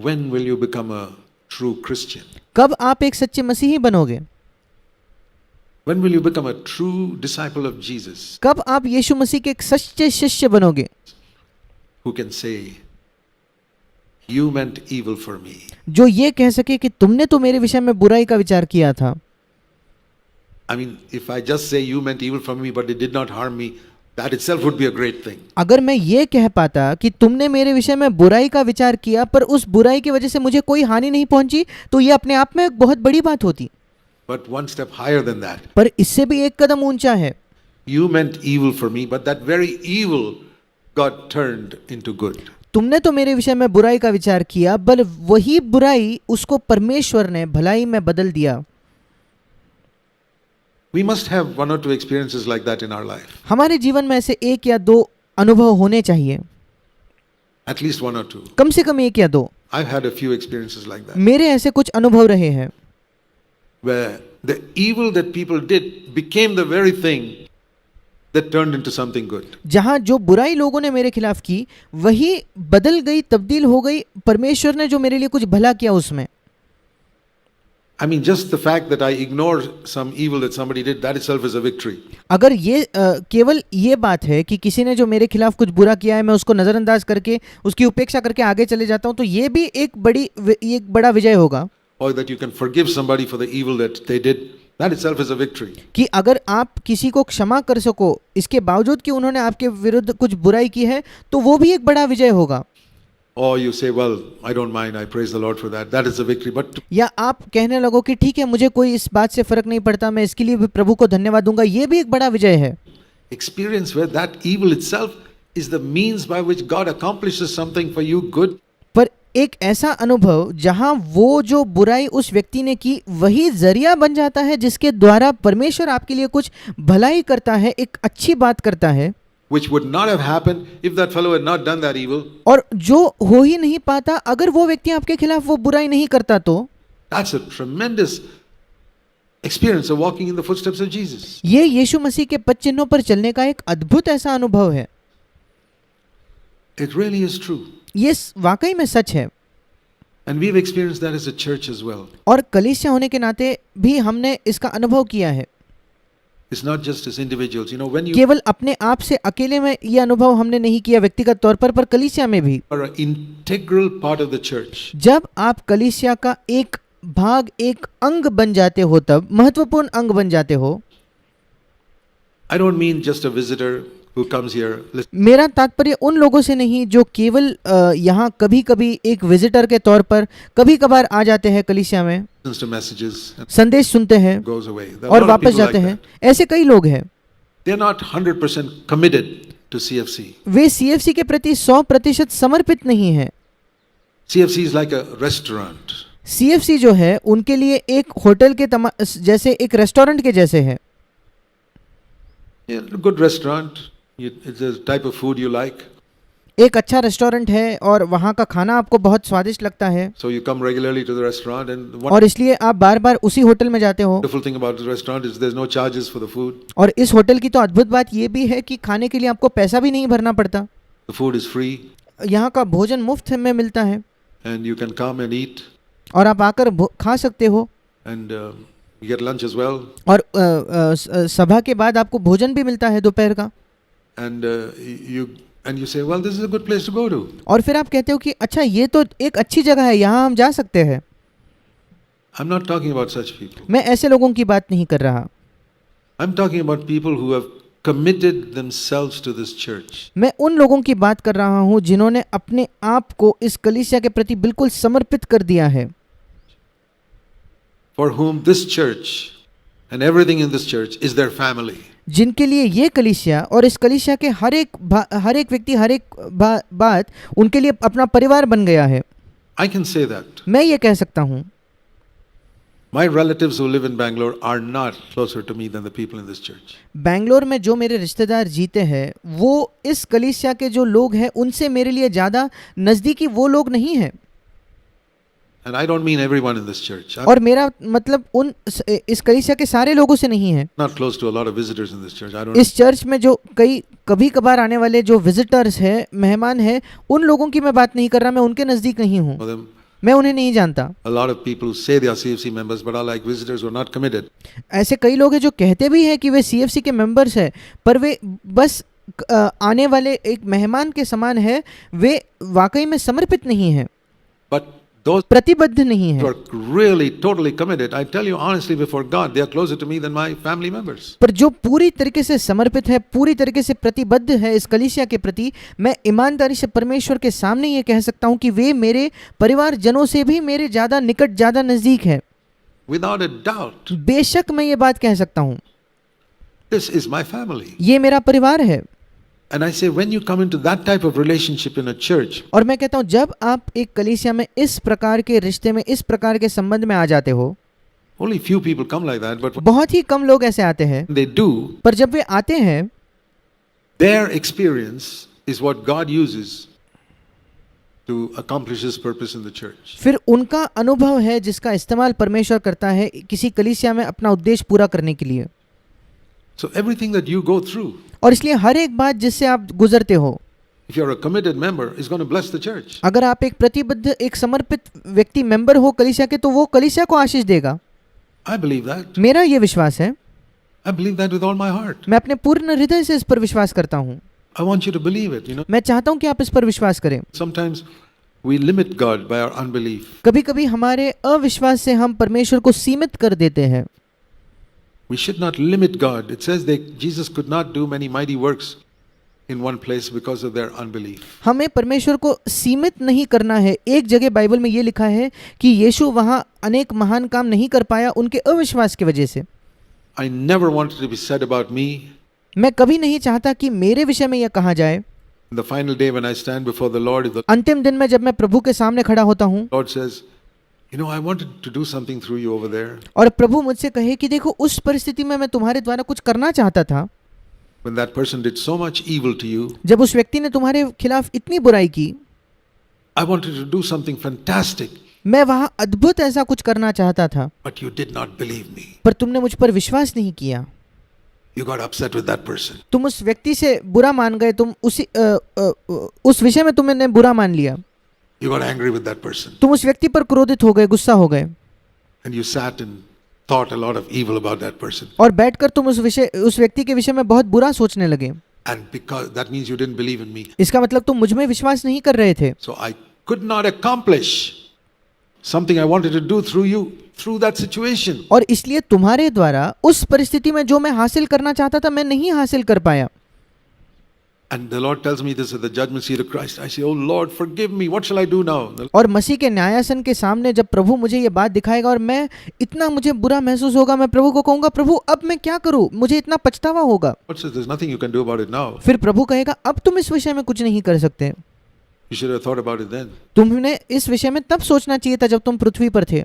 When will you become a true Christian? कब आप एक सच्चे मसीही बनोगे? When will you become a true disciple of Jesus कब आप यीशु मसीह के एक सच्चे शिष्य बनोगे who can say, you meant evil for me? जो ये कह सके कि तुमने तो मेरे विषय में बुराई का विचार किया था? I mean, if I just say you meant evil for me but it did not harm me, that itself would be a great thing. अगर मैं ये कह पाता कि तुमने मेरे विषय में बुराई का विचार किया पर उस बुराई की वजह से मुझे कोई हानि नहीं पहुंची, तो ये अपने आप में एक बहुत बड़ी बात होती। But one step higher than that. पर इससे भी एक कदम ऊंचा है। You meant evil for me, but that very evil got turned into good. तुमने तो मेरे विषय में बुराई का विचार किया, बल वही बुराई उसको परमेश्वर ने भलाई में बदल दिया। We must have one or two experiences like that in our life. हमारे जीवन में ऐसे एक या दो अनुभव होने चाहिए, At least one or two. कम से कम एक या दो। I've had a few experiences like that. मेरे ऐसे कुछ अनुभव रहे हैं Where the evil that people did became the very thing that turned into something good. जहां जो बुराई लोगों ने मेरे खिलाफ की वही बदल गई, तब्दील हो गई। परमेश्वर ने जो मेरे लिए कुछ भला किया उसमें। I mean, just the fact that I ignore some evil that somebody did, that itself is a victory. अगर ये केवल ये बात है कि किसी ने जो मेरे खिलाफ कुछ बुरा किया है, मैं उसको नज़रअंदाज करके उसकी उपेक्षा करके आगे चले जाता हूँ, तो ये भी एक बड़ा विजय होगा। Or that you can forgive somebody for the evil that they did, that itself is a victory. कि अगर आप किसी को क्षमा कर सको इसके बावजूद कि उन्होंने आपके विरुद्ध कुछ बुराई की है, तो वो भी एक बड़ा विजय होगा। Or you say, well, I don't mind, I praise the Lord for that. That is a victory. But या आप कहने लगो कि ठीक है, मुझे कोई इस बात से फर्क नहीं पड़ता, मैं इसके लिए भी प्रभु को धन्यवाद दूंगा, ये भी एक बड़ा विजय है। experience where that evil itself is the means by which God accomplishes something for you good. पर एक ऐसा अनुभव जहां वो जो बुराई उस व्यक्ति ने की वही जरिया बन जाता है जिसके द्वारा परमेश्वर आपके लिए कुछ भलाई करता है, एक अच्छी बात करता है, Which would not have happened if that fellow had not done that evil. और जो हो ही नहीं पाता अगर वो व्यक्ति आपके खिलाफ वो बुराई नहीं करता। तो That's a tremendous experience of walking in the footsteps of Jesus. ये यीशु मसीह के पद चिन्हों पर चलने का एक अद्भुत ऐसा अनुभव है। It really is true. ये वाकई में सच है। And we've experienced that as a church as well. और कलीसिया होने के नाते भी हमने इसका अनुभव किया है। It's not just as individuals. You know, when you केवल अपने आप से अकेले में ये अनुभव हमने नहीं किया व्यक्तिगत तौर पर कलीसिया में भी। are an integral part of the church, जब आप कलीसिया का एक भाग, एक अंग बन जाते हो, तब महत्वपूर्ण अंग बन जाते हो। I don't mean just a visitor who comes here, मेरा तात्पर्य उन लोगों से नहीं जो केवल यहाँ कभी कभी एक विजिटर के तौर पर कभी कभार आ जाते हैं कलीसिया में, listens to messages, and संदेश सुनते हैं goes away. There are a और lot of वापस people जाते like हैं। that. ऐसे कई लोग हैं। They're not 100% committed to CFC. Way CFC के प्रति 100% समर्पित नहीं हैं। CFC is like a restaurant. CFC जो है उनके लिए एक होटल के जैसे, एक रेस्टोरेंट के जैसे है। Yeah, a good restaurant. It's a type of food you like. एक अच्छा रेस्टोरेंट है और वहाँ का खाना आपको बहुत स्वादिष्ट लगता है, So you come regularly to the restaurant, and one और इसलिए आप बार बार उसी होटल में जाते हो। wonderful thing about the restaurant is there's no charges for the food. और इस होटल की तो अद्भुत बात ये भी है कि खाने के लिए आपको पैसा भी नहीं भरना पड़ता। The food is free, यहाँ का भोजन मुफ्त में मिलता है and you can come and eat, और आप आकर खा सकते हो। and you get lunch as well. और सभा के बाद आपको भोजन भी मिलता है दोपहर का। And you say, well, this is a good place to go to. और फिर आप कहते हो कि अच्छा, ये तो एक अच्छी जगह है, यहाँ हम जा सकते हैं। I'm not talking about such people. मैं ऐसे लोगों की बात नहीं कर रहा। I'm talking about people who have committed themselves to this church. मैं उन लोगों की बात कर रहा हूँ जिन्होंने अपने आप को इस कलीसिया के प्रति बिल्कुल समर्पित कर दिया है। For whom this church and everything in this church is their family. जिनके लिए ये कलीसिया और इस कलीसिया के हर एक व्यक्ति, हर एक बात उनके लिए अपना परिवार बन गया है। I can say that. मैं ये कह सकता हूँ। My relatives who live in Bangalore are not closer to me than the people in this church. Bangalore में जो मेरे रिश्तेदार जीते हैं वो इस कलीसिया के जो लोग हैं उनसे मेरे लिए ज़्यादा नज़दीकी वो लोग नहीं हैं। And I don't mean everyone in this church. I'm और मेरा मतलब इस कलीसिया के सारे लोगों से नहीं है। not close to a lot of visitors in this church. I don't इस चर्च में जो कभी कभार आने वाले जो विजिटर्स हैं, मेहमान हैं, उन लोगों की मैं बात नहीं कर रहा, मैं उनके नज़दीक नहीं हूँ। know them. मैं उन्हें नहीं जानता। A lot of people say they are CFC members but are like visitors who are not committed. ऐसे कई लोग हैं जो कहते भी हैं कि वे सीएफसी के मेंबर्स हैं, पर वे बस आने वाले एक मेहमान के समान है, वे वाकई में समर्पित नहीं हैं, But those प्रतिबद्ध नहीं who हैं। are really totally committed, I tell you honestly before God, they are closer to me than my family members. पर जो पूरी तरीके से समर्पित है, पूरी तरीके से प्रतिबद्ध है इस कलीसिया के प्रति, मैं ईमानदारी से परमेश्वर के सामने ये कह सकता हूँ कि वे मेरे परिवारजनों से भी मेरे ज़्यादा निकट, ज़्यादा नज़दीक है। Without a doubt, बेशक मैं ये बात कह सकता हूँ, this is my family. ये मेरा परिवार है। And I say, when you come into that type of relationship in a church, और मैं कहता हूँ जब आप एक कलीसिया में इस प्रकार के रिश्ते में, इस प्रकार के संबंध में आ जाते हो, only few people come like that, but बहुत ही कम लोग ऐसे आते हैं, when they do, पर जब वे आते हैं, their experience is what God uses to accomplish His purpose in the church. फिर उनका अनुभव है जिसका इस्तेमाल परमेश्वर करता है किसी कलीसिया में अपना उद्देश्य पूरा करने के लिए। So everything that you go through, और इसलिए हर एक बात जिससे आप गुजरते हो, if you're a committed member, is going to bless the church. अगर आप एक प्रतिबद्ध, एक समर्पित व्यक्ति मेंबर हो कलीसिया के, तो वो कलीसिया को आशीष देगा। I believe that. मेरा ये विश्वास है, I believe that with all my heart. मैं अपने पूर्ण हृदय से इस पर विश्वास करता हूँ। I want you to believe it, you know. मैं चाहता हूँ कि आप इस पर विश्वास करें। Sometimes we limit God by our unbelief. कभी कभी हमारे अविश्वास से हम परमेश्वर को सीमित कर देते हैं। We should not limit God. It says that Jesus could not do many mighty works in one place because of their unbelief. हमें परमेश्वर को सीमित नहीं करना है। एक जगह बाइबल में ये लिखा है कि यीशु वहाँ अनेक महान काम नहीं कर पाया उनके अविश्वास की वजह से। I never wanted to be said about me. मैं कभी नहीं चाहता कि मेरे विषय में यह कहा जाए। In the final day when I stand before the Lord, if the अंतिम दिन में जब मैं प्रभु के सामने खड़ा होता हूँ Lord says, you know, I wanted to do something through you over there. और प्रभु मुझसे कहे कि देखो उस परिस्थिति में मैं तुम्हारे द्वारा कुछ करना चाहता था, When that person did so much evil to you, जब उस व्यक्ति ने तुम्हारे खिलाफ इतनी बुराई की, I wanted to do something fantastic, मैं वहाँ अद्भुत ऐसा कुछ करना चाहता था, but you did not believe me. पर तुमने मुझ पर विश्वास नहीं किया। You got upset with that person. तुम उस व्यक्ति से बुरा मान गए, तुम उस विषय में तुमने बुरा मान लिया, You got angry with that person. तुम उस व्यक्ति पर क्रोधित हो गए, गुस्सा हो गए, And you sat and thought a lot of evil about that person. और बैठकर तुम उस व्यक्ति के विषय में बहुत बुरा सोचने लगे। And because that means you didn't believe in me. इसका मतलब तुम मुझ में विश्वास नहीं कर रहे थे। So I could not accomplish something I wanted to do through you, through that situation. और इसलिए तुम्हारे द्वारा उस परिस्थिति में जो मैं हासिल करना चाहता था, मैं नहीं हासिल कर पाया। And the Lord tells me this at the judgment seat of Christ. I say, oh Lord, forgive me. What shall I do now? और मसीह के न्यायासन के सामने जब प्रभु मुझे ये बात दिखाएगा और मैं इतना, मुझे बुरा महसूस होगा, मैं प्रभु को कहूँगा, प्रभु अब मैं क्या करूँ, मुझे इतना पछतावा होगा। Lord says, there's nothing you can do about it now. फिर प्रभु कहेगा, अब तुम इस विषय में कुछ नहीं कर सकते। You should have thought about it then. तुमने इस विषय में तब सोचना चाहिए था जब तुम पृथ्वी पर थे।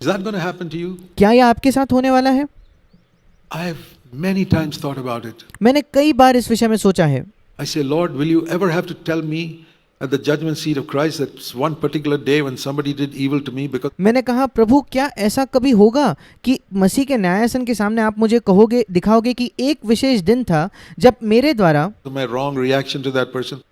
Is that going to happen to you? क्या यह आपके साथ होने वाला है? I have many times thought about it. मैंने कई बार इस विषय में सोचा है। I say, Lord, will you ever have to tell me at the judgment seat of Christ that one particular day when somebody did evil to me because मैंने कहा, प्रभु क्या ऐसा कभी होगा कि मसीह के न्यायासन के सामने आप मुझे कहोगे, दिखाओगे कि एक विशेष दिन था जब मेरे द्वारा of my wrong reaction to that person,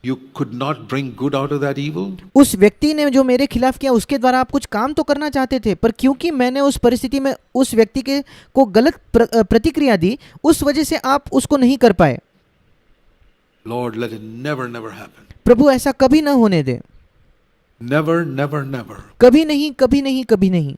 you could not bring good out of that evil? उस व्यक्ति ने जो मेरे खिलाफ किया उसके द्वारा आप कुछ काम तो करना चाहते थे, पर क्योंकि मैंने उस परिस्थिति में उस व्यक्ति को गलत प्रतिक्रिया दी, उस वजह से आप उसको नहीं कर पाए। Lord, let it never, never happen. प्रभु ऐसा कभी ना होने दे। Never, never, never. कभी नहीं, कभी नहीं, कभी नहीं।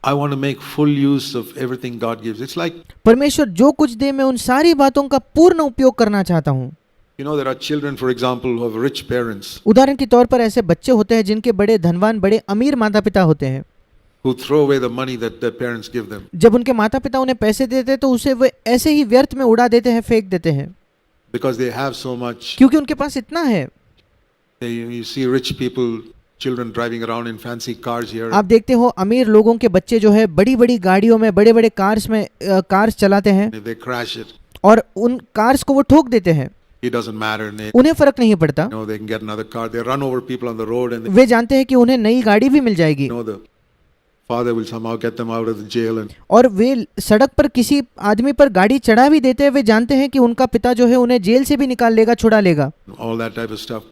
I want to make full use of everything God gives. It's like, परमेश्वर जो कुछ दे, मैं उन सारी बातों का पूर्ण उपयोग करना चाहता हूँ। you know, there are children, for example, who have rich parents उदाहरण के तौर पर ऐसे बच्चे होते हैं जिनके बड़े धनवान, बड़े अमीर माता पिता होते हैं। who throw away the money that their parents give them जब उनके माता पिता उन्हें पैसे देते हैं तो उसे वे ऐसे ही व्यर्थ में उड़ा देते हैं, फेंक देते हैं, because they have so much. क्योंकि उनके पास इतना है। You see rich people, children driving around in fancy cars here. आप देखते हो अमीर लोगों के बच्चे जो है बड़ी बड़ी गाड़ियों में, बड़े बड़े कार्स चलाते हैं If they crash it, और उन कार्स को वो ठोक देते हैं, it doesn't matter. And they, उन्हें फर्क नहीं पड़ता। you know, they can get another car. They run over people on the road, and they, वे जानते हैं कि उन्हें नई गाड़ी भी मिल जाएगी, you know, the father will somehow get them out of the jail, and और वे सड़क पर किसी आदमी पर गाड़ी चढ़ा भी देते हैं। वे जानते हैं कि उनका पिता जो है उन्हें जेल से भी निकाल लेगा, छुड़ा लेगा। all that type of stuff.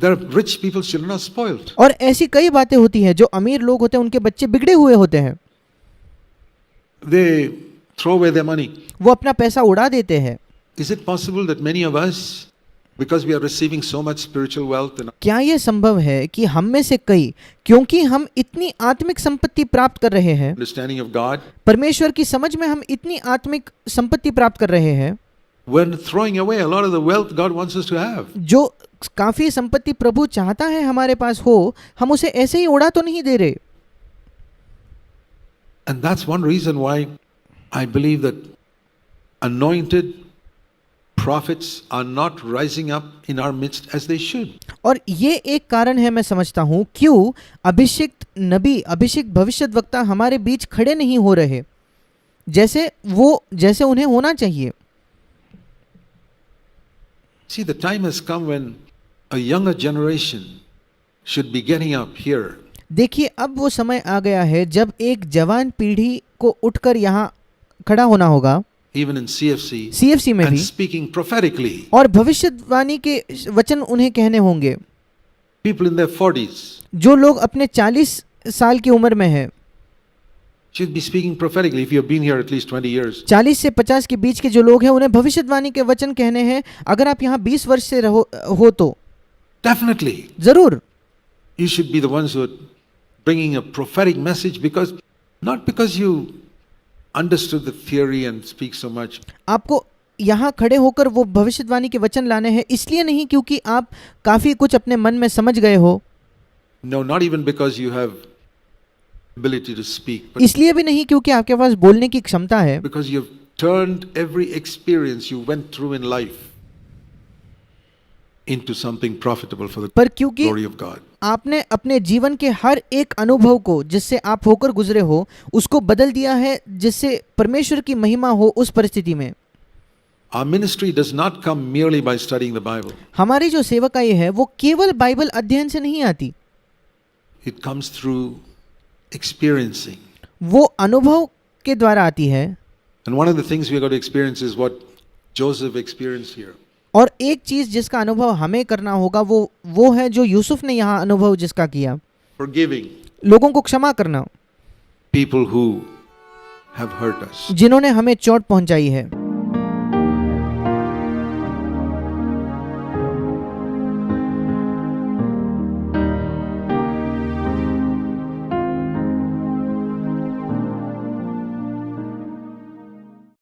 There are rich people's children are spoiled. और ऐसी कई बातें होती हैं, जो अमीर लोग होते हैं उनके बच्चे बिगड़े हुए होते हैं, They throw away their money. वो अपना पैसा उड़ा देते हैं। Is it possible that many of us, because we are receiving so much spiritual wealth and क्या ये संभव है कि हम में से कई, क्योंकि हम इतनी आत्मिक संपत्ति प्राप्त कर रहे हैं, understanding of God, परमेश्वर की समझ में हम इतनी आत्मिक संपत्ति प्राप्त कर रहे हैं, we're throwing away a lot of the wealth God wants us to have? जो काफी संपत्ति प्रभु चाहता है हमारे पास हो, हम उसे ऐसे ही उड़ा तो नहीं दे रहे। And that's one reason why I believe that anointed prophets are not rising up in our midst as they should. और ये एक कारण है, मैं समझता हूँ, क्यों अभिषिक्त नबी, अभिषिक्त भविष्यद्वक्ता हमारे बीच खड़े नहीं हो रहे जैसे उन्हें होना चाहिए। See, the time has come when a younger generation should be getting up here देखिए, अब वो समय आ गया है जब एक जवान पीढ़ी को उठकर यहाँ खड़ा होना होगा, even in CFC, सीएफसी में and भी, speaking prophetically. और भविष्यवाणी के वचन उन्हें कहने होंगे। People in their 40s जो लोग अपने 40 साल की उम्र में हैं, should be speaking prophetically if you have been here at least 20 years. 40 से 50 के बीच के जो लोग हैं, उन्हें भविष्यवाणी के वचन कहने हैं। अगर आप यहाँ 20 वर्ष से हो तो Definitely. जरूर You should be the ones who are bringing a prophetic message, because not because you understood the theory and speak so much, आपको यहाँ खड़े होकर वो भविष्यवाणी के वचन लाने हैं, इसलिए नहीं क्योंकि आप काफी कुछ अपने मन में समझ गए हो, no, not even because you have ability to speak, but इसलिए भी नहीं क्योंकि आपके पास बोलने की क्षमता है, because you've turned every experience you went through in life into something profitable for the पर क्योंकि glory of God. आपने अपने जीवन के हर एक अनुभव को, जिससे आप होकर गुजरे हो, उसको बदल दिया है जिससे परमेश्वर की महिमा हो उस परिस्थिति में। Our ministry does not come merely by studying the Bible. हमारी जो सेवकाई है वो केवल बाइबल अध्ययन से नहीं आती, It comes through experiencing. वो अनुभव के द्वारा आती है। And one of the things we are going to experience is what Joseph experienced here. और एक चीज जिसका अनुभव हमें करना होगा वो है जो यूसुफ ने यहाँ अनुभव जिसका किया, Forgiving लोगों को क्षमा करना, people who have hurt us. जिन्होंने हमें चोट पहुंचाई है।